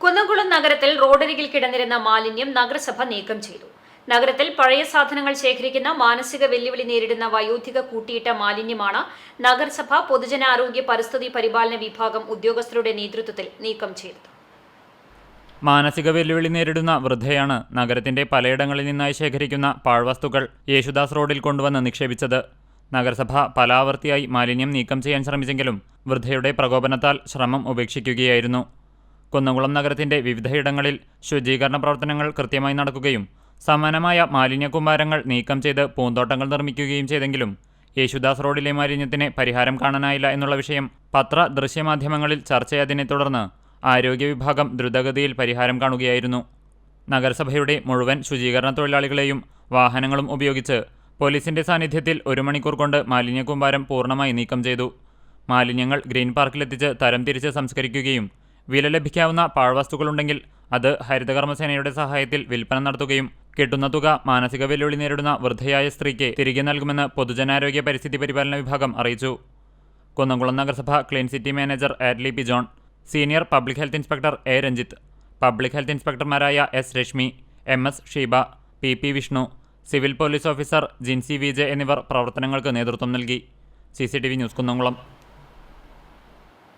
കുന്നംകുളം നഗരത്തിൽ റോഡരികിൽ കിടന്നിരുന്ന മാലിന്യം നഗരസഭ നീക്കം ചെയ്തു. നഗരത്തിൽ പഴയ സാധനങ്ങൾ ശേഖരിക്കുന്ന മാനസിക വെല്ലുവിളി നേരിടുന്ന വയോധിക കൂട്ടിയിട്ട മാലിന്യമാണ് നഗരസഭ പൊതുജനാരോഗ്യ പരിസ്ഥിതി പരിപാലന വിഭാഗം ഉദ്യോഗസ്ഥരുടെ നേതൃത്വത്തിൽ നീക്കം ചെയ്തത്. മാനസിക വെല്ലുവിളി നേരിടുന്ന വൃദ്ധയാണ് നഗരത്തിന്റെ പലയിടങ്ങളിൽ നിന്നായി ശേഖരിക്കുന്ന പാഴ്വസ്തുക്കൾ യേശുദാസ് റോഡിൽ കൊണ്ടുവന്ന് നിക്ഷേപിച്ചത്. നഗരസഭ പലാവർത്തിയായി മാലിന്യം നീക്കം ചെയ്യാൻ ശ്രമിച്ചെങ്കിലും വൃദ്ധയുടെ പ്രകോപനത്താൽ ശ്രമം ഉപേക്ഷിക്കുകയായിരുന്നു. കുന്നംകുളം നഗരത്തിന്റെ വിവിധയിടങ്ങളിൽ ശുചീകരണ പ്രവർത്തനങ്ങൾ കൃത്യമായി നടക്കുകയും സമാനമായ മാലിന്യക്കൂമ്പാരങ്ങൾ നീക്കം ചെയ്ത് പൂന്തോട്ടങ്ങൾ നിർമ്മിക്കുകയും ചെയ്തെങ്കിലും യേശുദാസ് റോഡിലെ മാലിന്യത്തിന് പരിഹാരം കാണാനായില്ല എന്നുള്ള വിഷയം ദൃശ്യമാധ്യമങ്ങളിൽ ചർച്ചയായതിനെ തുടർന്ന് ആരോഗ്യ വിഭാഗം ദ്രുതഗതിയിൽ പരിഹാരം കാണുകയായിരുന്നു. നഗരസഭയുടെ മുഴുവൻ ശുചീകരണ തൊഴിലാളികളെയും വാഹനങ്ങളും ഉപയോഗിച്ച് പോലീസിന്റെ സാന്നിധ്യത്തിൽ 1 മണിക്കൂർ കൊണ്ട് മാലിന്യക്കൂമ്പാരം പൂർണ്ണമായി നീക്കം ചെയ്തു. മാലിന്യങ്ങൾ ഗ്രീൻ പാർക്കിലെത്തിച്ച് തരംതിരിച്ച് സംസ്കരിക്കുകയും വില ലഭിക്കാവുന്ന പാഴ്വസ്തുക്കളുണ്ടെങ്കിൽ അത് ഹരിതകർമ്മസേനയുടെ സഹായത്തിൽ വിൽപ്പന നടത്തുകയും കിട്ടുന്ന തുക മാനസിക വെല്ലുവിളി നേരിടുന്ന വൃദ്ധയായ സ്ത്രീക്ക് തിരികെ നൽകുമെന്ന് പൊതുജനാരോഗ്യ പരിസ്ഥിതി പരിപാലന വിഭാഗം അറിയിച്ചു. കുന്നംകുളം നഗരസഭ clean city manager Adli P John, senior public health inspector A Ranjith, public health ഇൻസ്പെക്ടർമാരായ S Rashmi, MS Sheeba, PP Vishnu, civil police officer Jincy VJ എന്നിവർ പ്രവർത്തനങ്ങൾക്ക് നേതൃത്വം നൽകി. CCTV news Kunnamkulam.